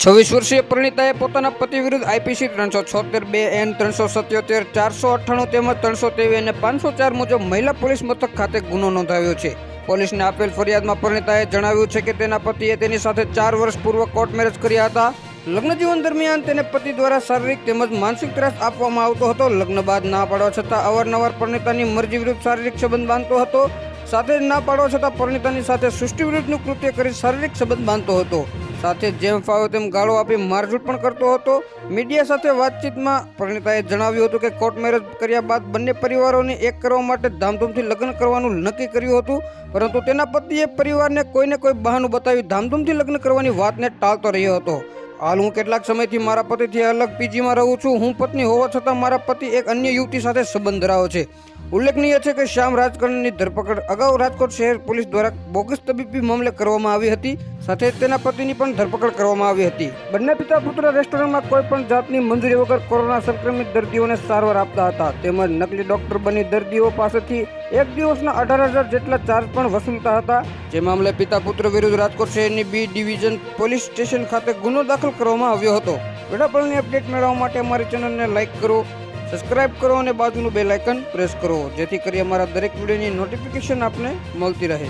26 વર્ષીય પરિણીતાએ પોતાના પતિ વિરુદ્ધ આઈપીસી 376(2) N 377 498 તેમજ 323 અને 504 મુજબ મહિલા પોલીસ મથક ખાતે ગુનો નોંધાવ્યો છે। પોલીસને આપેલ ફરિયાદમાં પરિણીતાએ જણાવ્યું છે કે તેના પતિએ તેની સાથે 4 વર્ષ પૂર્વ કોર્ટ મેરેજ કર્યા હતા। લગ્ન જીવન દરમિયાન તેને પતિ દ્વારા શારીરિક તેમજ માનસિક ત્રાસ આપવામાં આવતો હતો। લગ્ન બાદ ના પાડવા છતાં અવારનવાર પરિણીતાની મરજી વિરુદ્ધ શારીરિક સંબંધ બાંધતો હતો। સાથે જ ના પાડવા છતાં પરિણીતાની સાથે સૃષ્ટિ વિરુદ્ધનું કૃત્ય કરી શારીરિક સંબંધ બાંધતો હતો। સાથે જેમ ફાવે તેમ ગાળો આપી મારઝૂડ પણ કરતો હતો। મીડિયા સાથે વાતચીતમાં પરિણીતાએ જણાવ્યું હતું કે કોર્ટ મેરેજ કર્યા બાદ બંને પરિવારોને એક કરવા માટે ધામધૂમથી લગ્ન કરવાનું નક્કી કર્યું હતું, પરંતુ તેના પતિએ પરિવારને કોઈને કોઈ બહાનું બતાવી ધામધૂમથી લગ્ન કરવાની વાતને ટાળતો રહ્યો હતો। હાલ હું કેટલાક સમયથી મારા પતિથી અલગ પીજીમાં રહું છું। હું પત્ની હોવા છતાં મારા પતિ એક અન્ય યુવતી સાથે સંબંધ ધરાવે છે। ઉલ્લેખનીય છે કે શ્યામ રાજકરણની ધરપકડ અગાઉ રાજકોટ શહેર પોલીસ દ્વારા બોગસ તબીબી મામલે કરવામાં આવી હતી। સાથે તેના પતિની પણ ધરપકડ કરવામાં આવી હતી। બંને પિતા પુત્ર રેસ્ટોરન્ટમાં કોઈ પણ જાતની મંજૂરી વગર કોરોના સંક્રમિત દર્દીઓને સારવાર આપતા હતા, તેમજ નકલી ડોક્ટર બની દર્દીઓ પાસેથી એક દિવસના 18,000 જેટલા ચાર્જ પણ વસૂલતા હતા। જે મામલે પિતા પુત્ર વિરુદ્ધ રાજકોટ શહેરની B ડિવિઝન પોલીસ સ્ટેશન ખાતે ગુનો દાખલ કરવામાં આવ્યો હતો। વિડીયોની અપડેટ મેળવવા માટે અમારી ચેનલને લાઇક કરો, સબસ્ક્રાઇબ કરો અને બાજુનું બેલ આઇકન પ્રેસ કરો, જેથી કરી અમારા દરેક વિડીયોની નોટિફિકેશન આપને મળતી રહે।